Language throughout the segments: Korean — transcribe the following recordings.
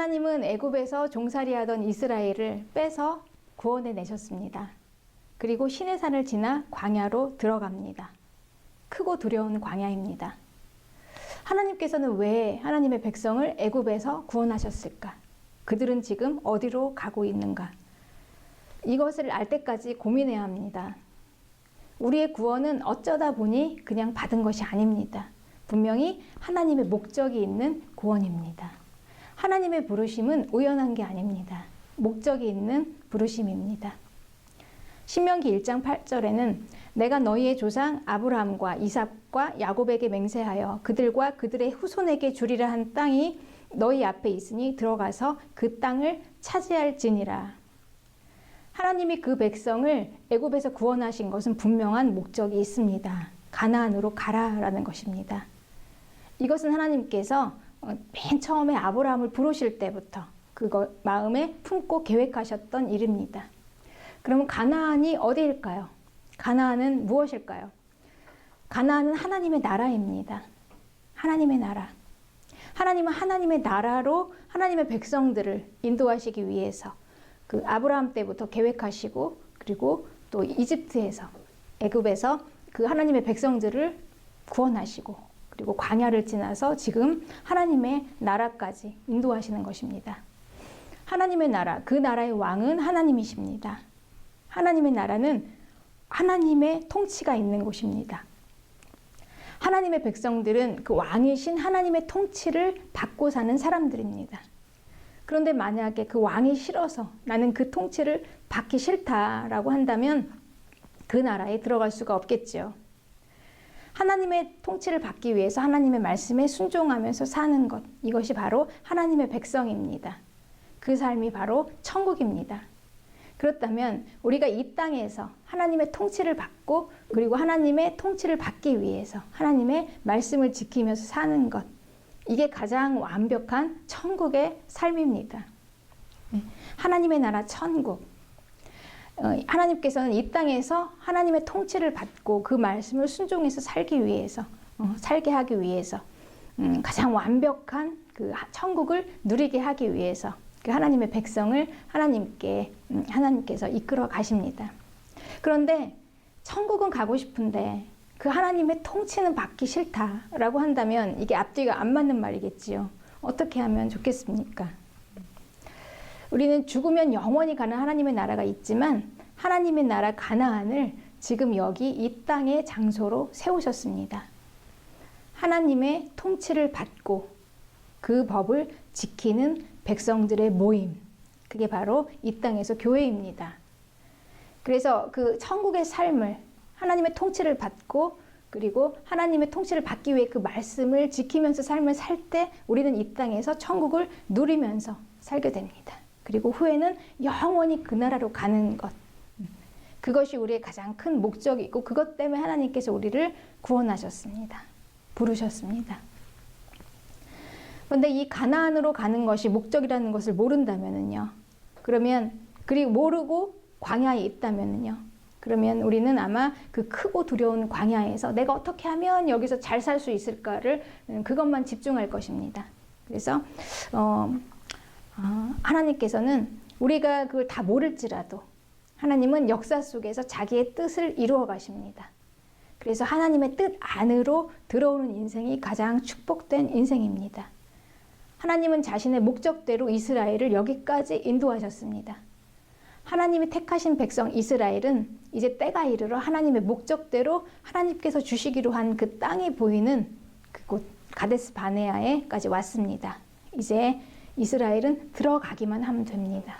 하나님은 애굽에서 종살이하던 이스라엘을 빼서 구원해 내셨습니다. 그리고 시내산을 지나 광야로 들어갑니다. 크고 두려운 광야입니다. 하나님께서는 왜 하나님의 백성을 애굽에서 구원하셨을까? 그들은 지금 어디로 가고 있는가? 이것을 알 때까지 고민해야 합니다. 우리의 구원은 어쩌다 보니 그냥 받은 것이 아닙니다. 분명히 하나님의 목적이 있는 구원입니다. 하나님의 부르심은 우연한 게 아닙니다. 목적이 있는 부르심입니다. 신명기 1장 8절에는 내가 너희의 조상 아브라함과 이삭과 야곱에게 맹세하여 그들과 그들의 후손에게 주리라 한 땅이 너희 앞에 있으니 들어가서 그 땅을 차지할지니라. 하나님이 그 백성을 애굽에서 구원하신 것은 분명한 목적이 있습니다. 가나안으로 가라라는 것입니다. 이것은 하나님께서 맨 처음에 아브라함을 부르실 때부터 그거 마음에 품고 계획하셨던 일입니다. 그러면 가나안이 어디일까요? 가나안은 무엇일까요? 가나안은 하나님의 나라입니다. 하나님의 나라. 하나님은 하나님의 나라로 하나님의 백성들을 인도하시기 위해서 그 아브라함 때부터 계획하시고 그리고 또 이집트에서 애굽에서 그 하나님의 백성들을 구원하시고 그리고 광야를 지나서 지금 하나님의 나라까지 인도하시는 것입니다. 하나님의 나라, 그 나라의 왕은 하나님이십니다. 하나님의 나라는 하나님의 통치가 있는 곳입니다. 하나님의 백성들은 그 왕이신 하나님의 통치를 받고 사는 사람들입니다. 그런데 만약에 그 왕이 싫어서 나는 그 통치를 받기 싫다라고 한다면 그 나라에 들어갈 수가 없겠죠. 하나님의 통치를 받기 위해서 하나님의 말씀에 순종하면서 사는 것, 이것이 바로 하나님의 백성입니다. 그 삶이 바로 천국입니다. 그렇다면 우리가 이 땅에서 하나님의 통치를 받고 그리고 하나님의 통치를 받기 위해서 하나님의 말씀을 지키면서 사는 것, 이게 가장 완벽한 천국의 삶입니다. 하나님의 나라 천국. 하나님께서는 이 땅에서 하나님의 통치를 받고 그 말씀을 순종해서 살기 위해서, 살게 하기 위해서 가장 완벽한 그 천국을 누리게 하기 위해서 그 하나님의 백성을 하나님께서 이끌어 가십니다. 그런데 천국은 가고 싶은데 그 하나님의 통치는 받기 싫다라고 한다면 이게 앞뒤가 안 맞는 말이겠지요. 어떻게 하면 좋겠습니까? 우리는 죽으면 영원히 가는 하나님의 나라가 있지만 하나님의 나라 가나안을 지금 여기 이 땅의 장소로 세우셨습니다. 하나님의 통치를 받고 그 법을 지키는 백성들의 모임, 그게 바로 이 땅에서 교회입니다. 그래서 그 천국의 삶을 하나님의 통치를 받고 그리고 하나님의 통치를 받기 위해 그 말씀을 지키면서 삶을 살 때 우리는 이 땅에서 천국을 누리면서 살게 됩니다. 그리고 후에는 영원히 그 나라로 가는 것, 그것이 우리의 가장 큰 목적이고 그것 때문에 하나님께서 우리를 구원하셨습니다. 부르셨습니다. 그런데 이 가나안으로 가는 것이 목적이라는 것을 모른다면은요. 그리고 모르고 광야에 있다면은요. 그러면 우리는 아마 그 크고 두려운 광야에서 내가 어떻게 하면 여기서 잘 살 수 있을까를 그것만 집중할 것입니다. 그래서 하나님께서는 우리가 그걸 다 모를지라도 하나님은 역사 속에서 자기의 뜻을 이루어 가십니다. 그래서 하나님의 뜻 안으로 들어오는 인생이 가장 축복된 인생입니다. 하나님은 자신의 목적대로 이스라엘을 여기까지 인도하셨습니다. 하나님이 택하신 백성 이스라엘은 이제 때가 이르러 하나님의 목적대로 하나님께서 주시기로 한 그 땅이 보이는 그곳 가데스 바네아에까지 왔습니다. 이제 이스라엘은 들어가기만 하면 됩니다.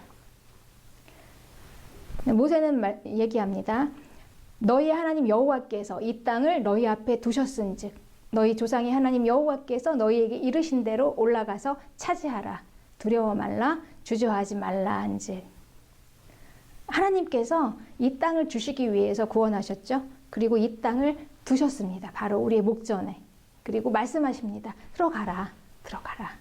모세는 얘기합니다. 너희 하나님 여호와께서 이 땅을 너희 앞에 두셨은즉 너희 조상의 하나님 여호와께서 너희에게 이르신 대로 올라가서 차지하라. 두려워 말라 주저하지 말라 한즉. 하나님께서 이 땅을 주시기 위해서 구원하셨죠. 그리고 이 땅을 두셨습니다. 바로 우리의 목전에. 그리고 말씀하십니다. 들어가라. 들어가라.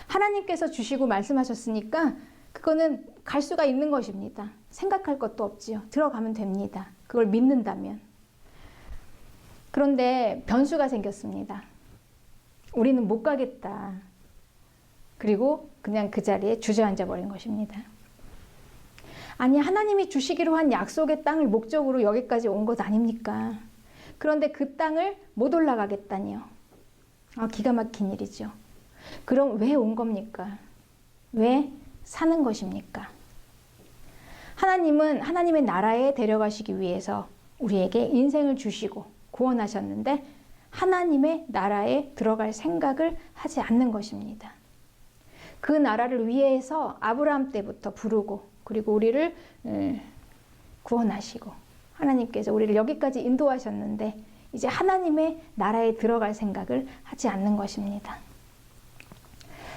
하나님께서 주시고 말씀하셨으니까 그거는 갈 수가 있는 것입니다. 생각할 것도 없지요. 들어가면 됩니다. 그걸 믿는다면. 그런데 변수가 생겼습니다. 우리는 못 가겠다. 그리고 그냥 그 자리에 주저앉아 버린 것입니다. 아니, 하나님이 주시기로 한 약속의 땅을 목적으로 여기까지 온 것 아닙니까? 그런데 그 땅을 못 올라가겠다니요. 기가 막힌 일이죠. 그럼 왜 온 겁니까? 왜 사는 것입니까? 하나님은 하나님의 나라에 데려가시기 위해서 우리에게 인생을 주시고 구원하셨는데 하나님의 나라에 들어갈 생각을 하지 않는 것입니다. 그 나라를 위해서 아브라함 때부터 부르고 그리고 우리를 구원하시고 하나님께서 우리를 여기까지 인도하셨는데 이제 하나님의 나라에 들어갈 생각을 하지 않는 것입니다.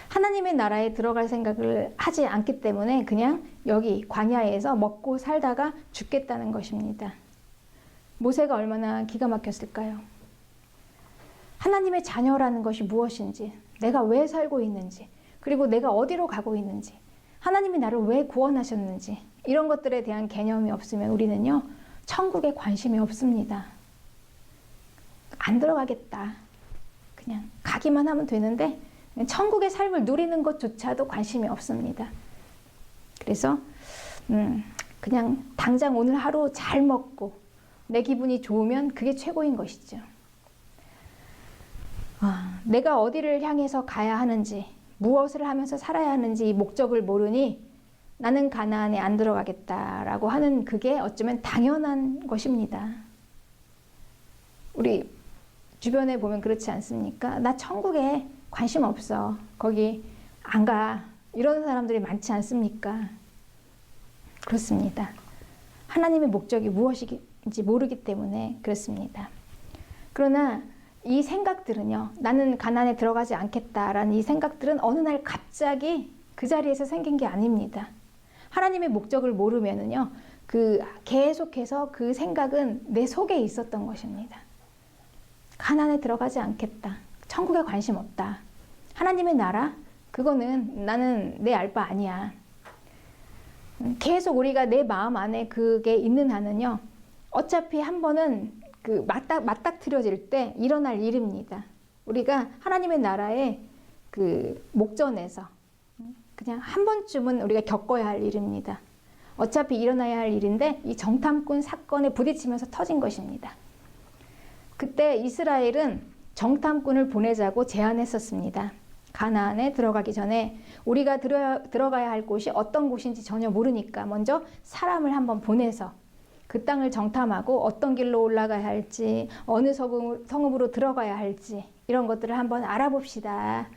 하나님의 나라에 들어갈 생각을 하지 않기 때문에 그냥 여기 광야에서 먹고 살다가 죽겠다는 것입니다. 모세가 얼마나 기가 막혔을까요? 하나님의 자녀라는 것이 무엇인지, 내가 왜 살고 있는지, 그리고 내가 어디로 가고 있는지, 하나님이 나를 왜 구원하셨는지 이런 것들에 대한 개념이 없으면 우리는요, 천국에 관심이 없습니다. 안 들어가겠다. 그냥 가기만 하면 되는데 천국의 삶을 누리는 것조차도 관심이 없습니다. 그래서 그냥 당장 오늘 하루 잘 먹고 내 기분이 좋으면 그게 최고인 것이죠. 내가 어디를 향해서 가야 하는지, 무엇을 하면서 살아야 하는지 이 목적을 모르니 나는 가나안에 안 들어가겠다라고 하는 그게 어쩌면 당연한 것입니다. 우리 주변에 보면 그렇지 않습니까? 나 천국에 관심 없어. 거기 안 가. 이런 사람들이 많지 않습니까? 그렇습니다. 하나님의 목적이 무엇인지 모르기 때문에 그렇습니다. 그러나 이 생각들은요, 나는 가나안에 들어가지 않겠다라는 이 생각들은 어느 날 갑자기 그 자리에서 생긴 게 아닙니다. 하나님의 목적을 모르면은요, 계속해서 그 생각은 내 속에 있었던 것입니다. 가나안에 들어가지 않겠다. 천국에 관심 없다. 하나님의 나라? 그거는 나는 내 알 바 아니야. 계속 우리가 내 마음 안에 그게 있는 한은요, 어차피 한 번은 맞닥뜨려질 때 일어날 일입니다. 우리가 하나님의 나라의 목전에서 그냥 한 번쯤은 우리가 겪어야 할 일입니다. 어차피 일어나야 할 일인데 이 정탐꾼 사건에 부딪히면서 터진 것입니다. 그때 이스라엘은 정탐꾼을 보내자고 제안했었습니다. 가나안에 들어가기 전에 우리가 들어가야 할 곳이 어떤 곳인지 전혀 모르니까 먼저 사람을 한번 보내서 그 땅을 정탐하고 어떤 길로 올라가야 할지, 어느 성읍으로 들어가야 할지 이런 것들을 한번 알아봅시다.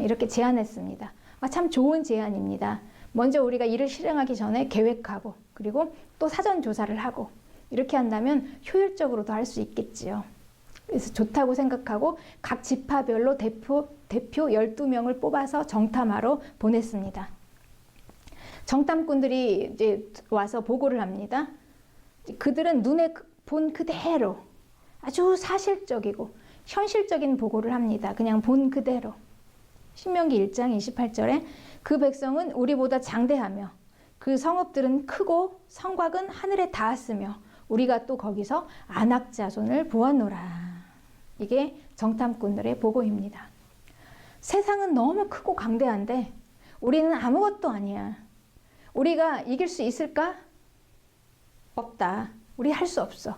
이렇게 제안했습니다. 참 좋은 제안입니다. 먼저 우리가 일을 실행하기 전에 계획하고 그리고 또 사전 조사를 하고 이렇게 한다면 효율적으로도 할 수 있겠지요. 그래서 좋다고 생각하고 각 지파별로 대표 12명을 뽑아서 정탐하러 보냈습니다. 정탐꾼들이 이제 와서 보고를 합니다. 그들은 눈에 본 그대로 아주 사실적이고 현실적인 보고를 합니다. 그냥 본 그대로. 신명기 1장 28절에 그 백성은 우리보다 장대하며 그 성읍들은 크고 성곽은 하늘에 닿았으며 우리가 또 거기서 아낙 자손을 보았노라. 이게 정탐꾼들의 보고입니다. 세상은 너무 크고 강대한데 우리는 아무것도 아니야. 우리가 이길 수 있을까? 없다. 우리 할 수 없어.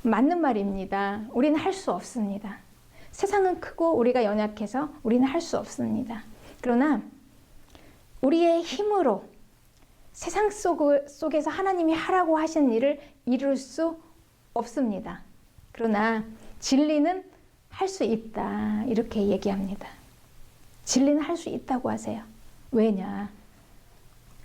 맞는 말입니다. 우리는 할 수 없습니다. 세상은 크고 우리가 연약해서 우리는 할 수 없습니다. 그러나 우리의 힘으로 세상 속에서 하나님이 하라고 하신 일을 이룰 수 없습니다. 그러나 진리는 할 수 있다. 이렇게 얘기합니다. 진리는 할 수 있다고 하세요. 왜냐?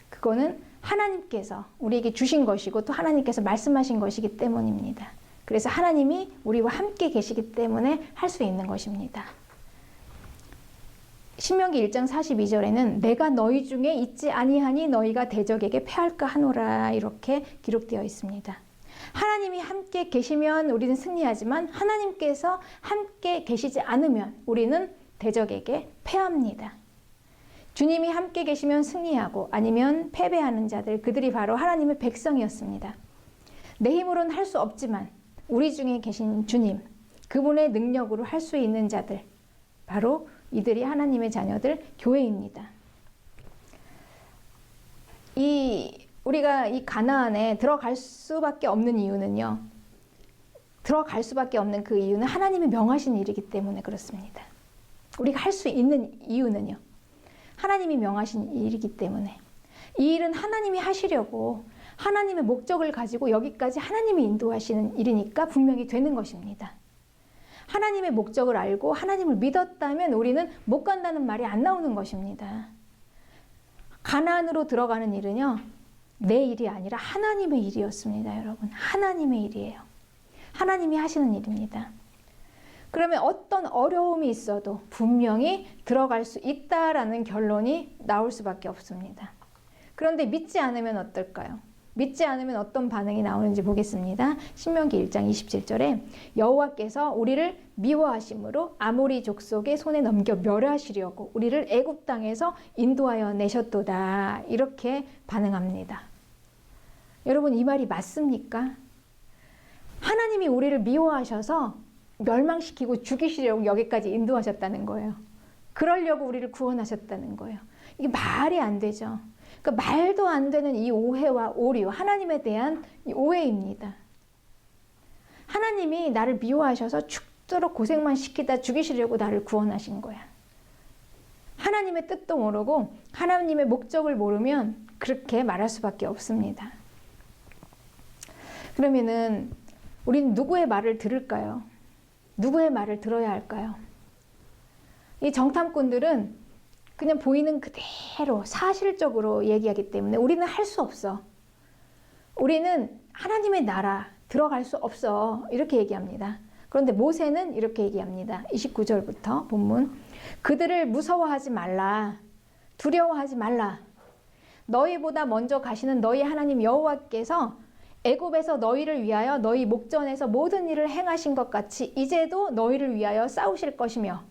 그거는 하나님께서 우리에게 주신 것이고 또 하나님께서 말씀하신 것이기 때문입니다. 그래서 하나님이 우리와 함께 계시기 때문에 할 수 있는 것입니다. 신명기 1장 42절에는 내가 너희 중에 있지 아니하니 너희가 대적에게 패할까 하노라 이렇게 기록되어 있습니다. 하나님이 함께 계시면 우리는 승리하지만 하나님께서 함께 계시지 않으면 우리는 대적에게 패합니다. 주님이 함께 계시면 승리하고 아니면 패배하는 자들, 그들이 바로 하나님의 백성이었습니다. 내 힘으로는 할 수 없지만 우리 중에 계신 주님, 그분의 능력으로 할 수 있는 자들, 바로 이들이 하나님의 자녀들, 교회입니다. 우리가 이 가나안에 들어갈 수밖에 없는 이유는요. 들어갈 수밖에 없는 그 이유는 하나님이 명하신 일이기 때문에 그렇습니다. 우리가 할 수 있는 이유는요. 하나님이 명하신 일이기 때문에. 이 일은 하나님이 하시려고 하나님의 목적을 가지고 여기까지 하나님이 인도하시는 일이니까 분명히 되는 것입니다. 하나님의 목적을 알고 하나님을 믿었다면 우리는 못 간다는 말이 안 나오는 것입니다. 가나안으로 들어가는 일은요. 내 일이 아니라 하나님의 일이었습니다. 여러분. 하나님의 일이에요. 하나님이 하시는 일입니다. 그러면 어떤 어려움이 있어도 분명히 들어갈 수 있다라는 결론이 나올 수밖에 없습니다. 그런데 믿지 않으면 어떨까요? 믿지 않으면 어떤 반응이 나오는지 보겠습니다. 신명기 1장 27절에 여호와께서 우리를 미워하심으로 아모리 족속의 손에 넘겨 멸하시려고 우리를 애굽 땅에서 인도하여 내셨도다. 이렇게 반응합니다. 여러분 이 말이 맞습니까? 하나님이 우리를 미워하셔서 멸망시키고 죽이시려고 여기까지 인도하셨다는 거예요. 그러려고 우리를 구원하셨다는 거예요. 이게 말이 안 되죠. 그러니까 말도 안 되는 이 오해와 오류, 하나님에 대한 이 오해입니다. 하나님이 나를 미워하셔서 죽도록 고생만 시키다 죽이시려고 나를 구원하신 거야. 하나님의 뜻도 모르고 하나님의 목적을 모르면 그렇게 말할 수밖에 없습니다. 그러면은 우리는 누구의 말을 들을까요? 누구의 말을 들어야 할까요? 이 정탐꾼들은 그냥 보이는 그대로 사실적으로 얘기하기 때문에 우리는 할 수 없어. 우리는 하나님의 나라 들어갈 수 없어. 이렇게 얘기합니다. 그런데 모세는 이렇게 얘기합니다. 29절부터 본문. 그들을 무서워하지 말라. 두려워하지 말라. 너희보다 먼저 가시는 너희 하나님 여호와께서 애굽에서 너희를 위하여 너희 목전에서 모든 일을 행하신 것 같이 이제도 너희를 위하여 싸우실 것이며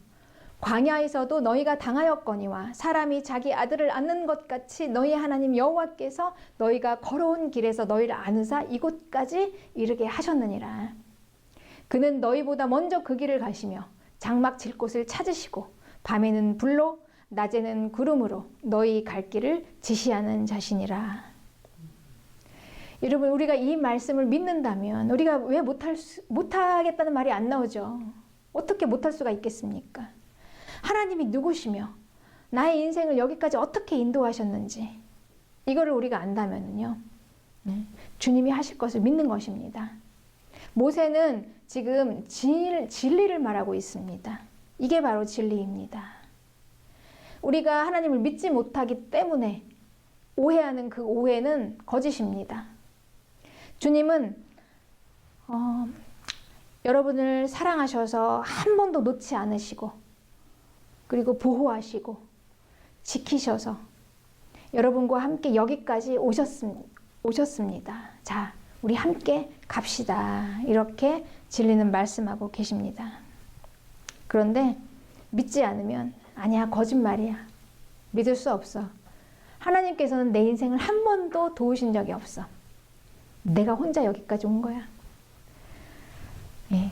광야에서도 너희가 당하였거니와 사람이 자기 아들을 안는 것 같이 너희 하나님 여호와께서 너희가 걸어온 길에서 너희를 안으사 이곳까지 이르게 하셨느니라. 그는 너희보다 먼저 그 길을 가시며 장막 칠 곳을 찾으시고 밤에는 불로 낮에는 구름으로 너희 갈 길을 지시하는 자신이라. 여러분 우리가 이 말씀을 믿는다면 우리가 왜 못하겠다는 말이 안 나오죠. 어떻게 못할 수가 있겠습니까? 하나님이 누구시며 나의 인생을 여기까지 어떻게 인도하셨는지 이거를 우리가 안다면요. 주님이 하실 것을 믿는 것입니다. 모세는 지금 진리를 말하고 있습니다. 이게 바로 진리입니다. 우리가 하나님을 믿지 못하기 때문에 오해하는 그 오해는 거짓입니다. 주님은 여러분을 사랑하셔서 한 번도 놓지 않으시고 그리고 보호하시고 지키셔서 여러분과 함께 여기까지 오셨습니다. 자, 우리 함께 갑시다. 이렇게 진리는 말씀하고 계십니다. 그런데 믿지 않으면 아니야, 거짓말이야. 믿을 수 없어. 하나님께서는 내 인생을 한 번도 도우신 적이 없어. 내가 혼자 여기까지 온 거야. 예.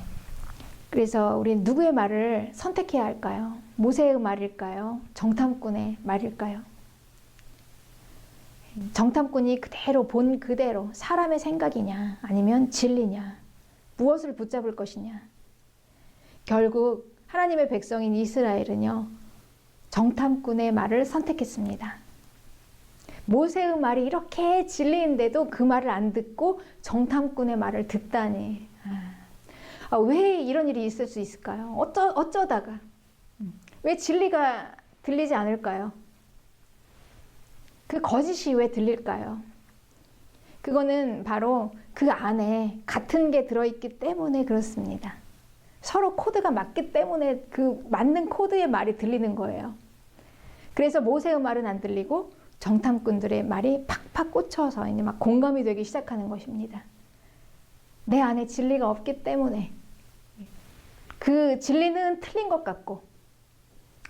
그래서 우리는 누구의 말을 선택해야 할까요? 모세의 말일까요? 정탐꾼의 말일까요? 정탐꾼이 그대로 본 그대로 사람의 생각이냐 아니면 진리냐 무엇을 붙잡을 것이냐. 결국 하나님의 백성인 이스라엘은요 정탐꾼의 말을 선택했습니다. 모세의 말이 이렇게 진리인데도 그 말을 안 듣고 정탐꾼의 말을 듣다니. 왜 이런 일이 있을 수 있을까요? 어쩌다가 왜 진리가 들리지 않을까요? 그 거짓이 왜 들릴까요? 그거는 바로 그 안에 같은 게 들어있기 때문에 그렇습니다. 서로 코드가 맞기 때문에 그 맞는 코드의 말이 들리는 거예요. 그래서 모세의 말은 안 들리고 정탐꾼들의 말이 팍팍 꽂혀서 이제 막 공감이 되기 시작하는 것입니다. 내 안에 진리가 없기 때문에 그 진리는 틀린 것 같고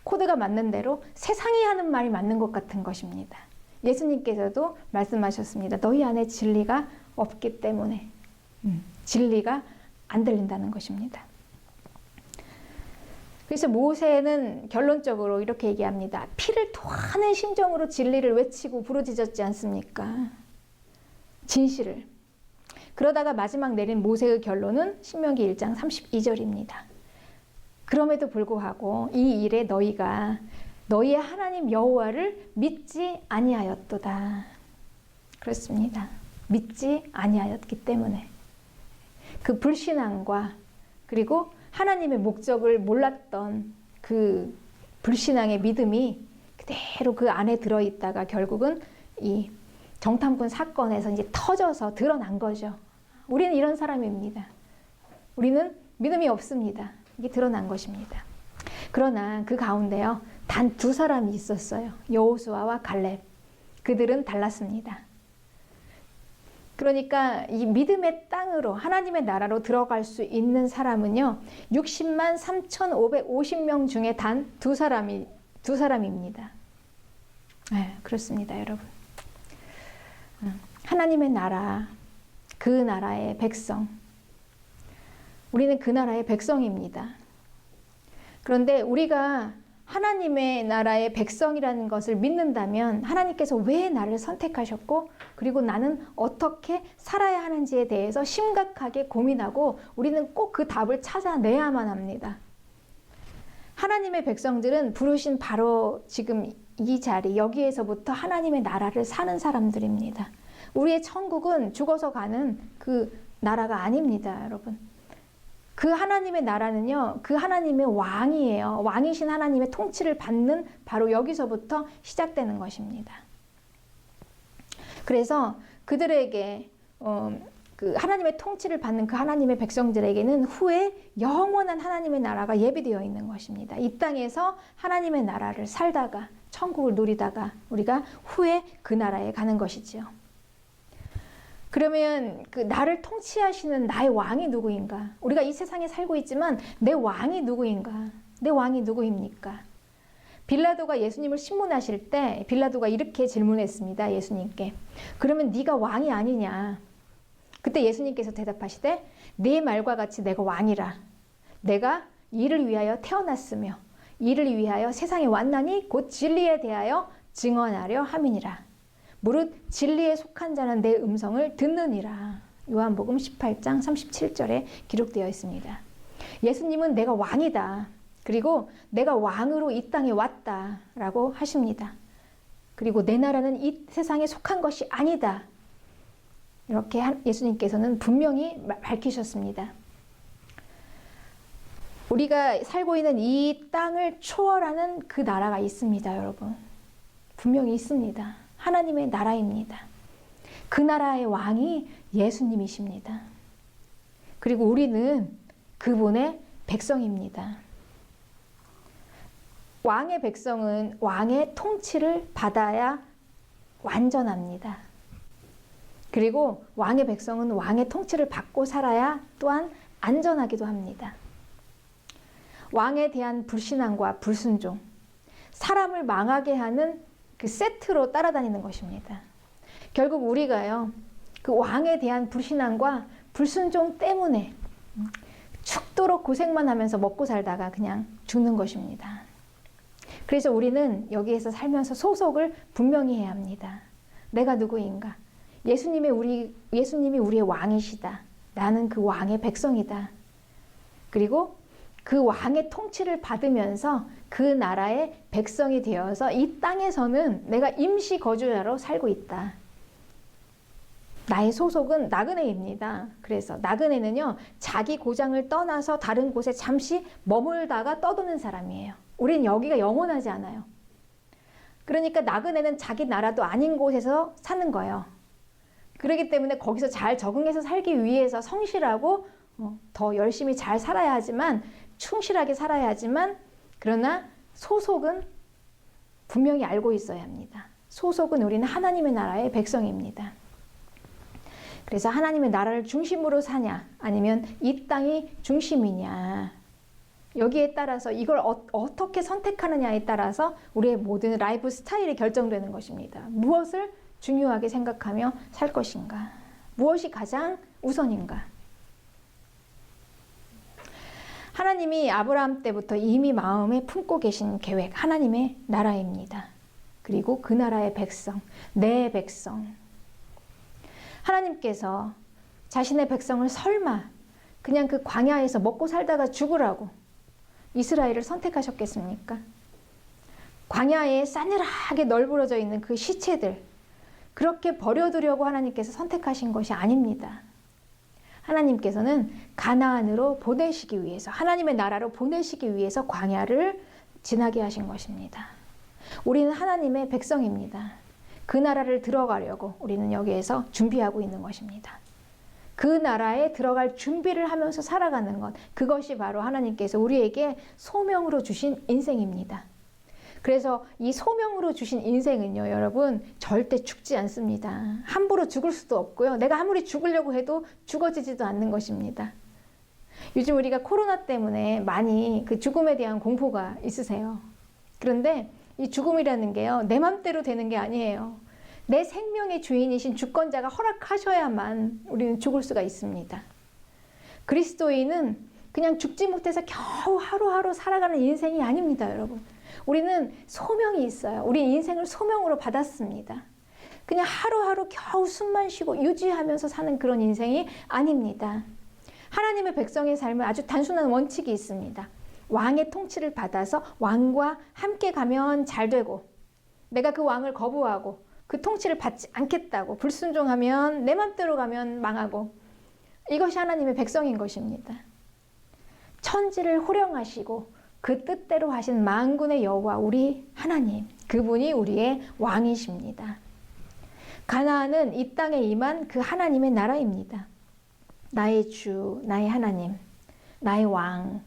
코드가 맞는 대로 세상이 하는 말이 맞는 것 같은 것입니다. 예수님께서도 말씀하셨습니다. 너희 안에 진리가 없기 때문에 진리가 안 들린다는 것입니다. 그래서 모세는 결론적으로 이렇게 얘기합니다. 피를 토하는 심정으로 진리를 외치고 부르짖었지 않습니까? 진실을. 그러다가 마지막 내린 모세의 결론은 신명기 1장 32절입니다. 그럼에도 불구하고 이 일에 너희가 너희의 하나님 여호와를 믿지 아니하였도다. 그렇습니다. 믿지 아니하였기 때문에 그 불신앙과 그리고 하나님의 목적을 몰랐던 그 불신앙의 믿음이 그대로 그 안에 들어있다가 결국은 이 정탐꾼 사건에서 이제 터져서 드러난 거죠. 우리는 이런 사람입니다. 우리는 믿음이 없습니다. 이게 드러난 것입니다. 그러나 그 가운데요, 단 두 사람이 있었어요. 여호수아와 갈렙. 그들은 달랐습니다. 그러니까 이 믿음의 땅으로 하나님의 나라로 들어갈 수 있는 사람은요, 60만 3,550명 중에 단 두 사람입니다. 네, 그렇습니다, 여러분. 하나님의 나라, 그 나라의 백성. 우리는 그 나라의 백성입니다. 그런데 우리가 하나님의 나라의 백성이라는 것을 믿는다면 하나님께서 왜 나를 선택하셨고 그리고 나는 어떻게 살아야 하는지에 대해서 심각하게 고민하고 우리는 꼭 그 답을 찾아내야만 합니다. 하나님의 백성들은 부르신 바로 지금 이 자리 여기에서부터 하나님의 나라를 사는 사람들입니다. 우리의 천국은 죽어서 가는 그 나라가 아닙니다, 여러분. 그 하나님의 나라는요, 그 하나님의 왕이에요. 왕이신 하나님의 통치를 받는 바로 여기서부터 시작되는 것입니다. 그래서 그들에게 그 하나님의 통치를 받는 그 하나님의 백성들에게는 후에 영원한 하나님의 나라가 예비되어 있는 것입니다. 이 땅에서 하나님의 나라를 살다가 천국을 누리다가 우리가 후에 그 나라에 가는 것이지요. 그러면 그 나를 통치하시는 나의 왕이 누구인가? 우리가 이 세상에 살고 있지만 내 왕이 누구인가? 내 왕이 누구입니까? 빌라도가 예수님을 신문하실 때 빌라도가 이렇게 질문했습니다. 예수님께. 그러면 네가 왕이 아니냐? 그때 예수님께서 대답하시되 네 말과 같이 내가 왕이라. 내가 이를 위하여 태어났으며 이를 위하여 세상에 왔나니 곧 진리에 대하여 증언하려 함이니라. 무릇 진리에 속한 자는 내 음성을 듣느니라. 요한복음 18장 37절에 기록되어 있습니다. 예수님은 내가 왕이다. 그리고 내가 왕으로 이 땅에 왔다라고 하십니다. 그리고 내 나라는 이 세상에 속한 것이 아니다. 이렇게 예수님께서는 분명히 밝히셨습니다. 우리가 살고 있는 이 땅을 초월하는 그 나라가 있습니다, 여러분. 분명히 있습니다. 하나님의 나라입니다. 그 나라의 왕이 예수님이십니다. 그리고 우리는 그분의 백성입니다. 왕의 백성은 왕의 통치를 받아야 완전합니다. 그리고 왕의 백성은 왕의 통치를 받고 살아야 또한 안전하기도 합니다. 왕에 대한 불신앙과 불순종, 사람을 망하게 하는 그 세트로 따라다니는 것입니다. 결국 우리가요, 그 왕에 대한 불신앙과 불순종 때문에 죽도록 고생만 하면서 먹고 살다가 그냥 죽는 것입니다. 그래서 우리는 여기에서 살면서 소속을 분명히 해야 합니다. 내가 누구인가? 예수님이 우리의 왕이시다. 나는 그 왕의 백성이다. 그리고 그 왕의 통치를 받으면서 그 나라의 백성이 되어서 이 땅에서는 내가 임시 거주자로 살고 있다. 나의 소속은 나그네입니다. 그래서 나그네는요, 자기 고장을 떠나서 다른 곳에 잠시 머물다가 떠도는 사람이에요. 우리는 여기가 영원하지 않아요. 그러니까 나그네는 자기 나라도 아닌 곳에서 사는 거예요. 그렇기 때문에 거기서 잘 적응해서 살기 위해서 성실하고 더 열심히 잘 살아야 하지만, 충실하게 살아야 하지만, 그러나 소속은 분명히 알고 있어야 합니다. 소속은 우리는 하나님의 나라의 백성입니다. 그래서 하나님의 나라를 중심으로 사냐, 아니면 이 땅이 중심이냐, 여기에 따라서 이걸 어떻게 선택하느냐에 따라서 우리의 모든 라이프 스타일이 결정되는 것입니다. 무엇을 중요하게 생각하며 살 것인가? 무엇이 가장 우선인가? 하나님이 아브라함 때부터 이미 마음에 품고 계신 계획, 하나님의 나라입니다. 그리고 그 나라의 백성, 내 백성. 하나님께서 자신의 백성을 설마 그냥 그 광야에서 먹고 살다가 죽으라고 이스라엘을 선택하셨겠습니까? 광야에 싸늘하게 널브러져 있는 그 시체들, 그렇게 버려두려고 하나님께서 선택하신 것이 아닙니다. 하나님께서는 가나안으로 보내시기 위해서, 하나님의 나라로 보내시기 위해서 광야를 지나게 하신 것입니다. 우리는 하나님의 백성입니다. 그 나라를 들어가려고 우리는 여기에서 준비하고 있는 것입니다. 그 나라에 들어갈 준비를 하면서 살아가는 것, 그것이 바로 하나님께서 우리에게 소명으로 주신 인생입니다. 그래서 이 소명으로 주신 인생은요, 여러분, 절대 죽지 않습니다. 함부로 죽을 수도 없고요. 내가 아무리 죽으려고 해도 죽어지지도 않는 것입니다. 요즘 우리가 코로나 때문에 많이 그 죽음에 대한 공포가 있으세요. 그런데 이 죽음이라는 게요, 내 맘대로 되는 게 아니에요. 내 생명의 주인이신 주권자가 허락하셔야만 우리는 죽을 수가 있습니다. 그리스도인은 그냥 죽지 못해서 겨우 하루하루 살아가는 인생이 아닙니다, 여러분. 우리는 소명이 있어요. 우리 인생을 소명으로 받았습니다. 그냥 하루하루 겨우 숨만 쉬고 유지하면서 사는 그런 인생이 아닙니다. 하나님의 백성의 삶은 아주 단순한 원칙이 있습니다. 왕의 통치를 받아서 왕과 함께 가면 잘 되고, 내가 그 왕을 거부하고 그 통치를 받지 않겠다고 불순종하면 내 맘대로 가면 망하고, 이것이 하나님의 백성인 것입니다. 천지를 호령하시고 그 뜻대로 하신 만군의 여호와 우리 하나님, 그분이 우리의 왕이십니다. 가나안은 이 땅에 임한 그 하나님의 나라입니다. 나의 주, 나의 하나님, 나의 왕,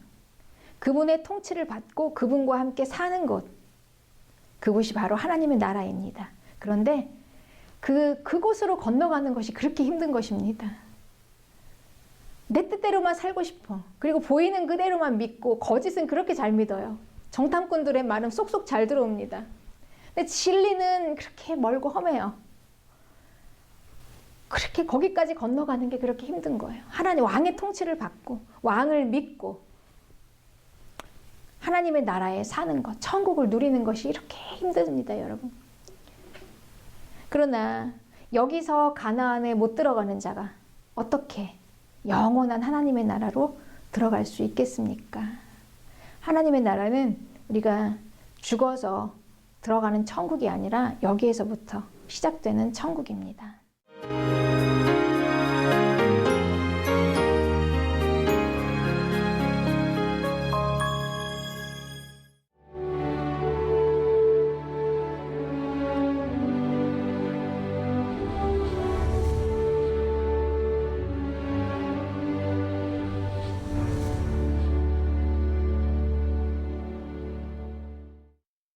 그분의 통치를 받고 그분과 함께 사는 곳, 그곳이 바로 하나님의 나라입니다. 그런데 그곳으로 건너가는 것이 그렇게 힘든 것입니다. 내 뜻대로만 살고 싶어. 그리고 보이는 그대로만 믿고, 거짓은 그렇게 잘 믿어요. 정탐꾼들의 말은 쏙쏙 잘 들어옵니다. 근데 진리는 그렇게 멀고 험해요. 그렇게 거기까지 건너가는 게 그렇게 힘든 거예요. 하나님 왕의 통치를 받고 왕을 믿고 하나님의 나라에 사는 것, 천국을 누리는 것이 이렇게 힘듭니다, 여러분. 그러나 여기서 가나안에 못 들어가는 자가 어떻게 영원한 하나님의 나라로 들어갈 수 있겠습니까? 하나님의 나라는 우리가 죽어서 들어가는 천국이 아니라 여기에서부터 시작되는 천국입니다.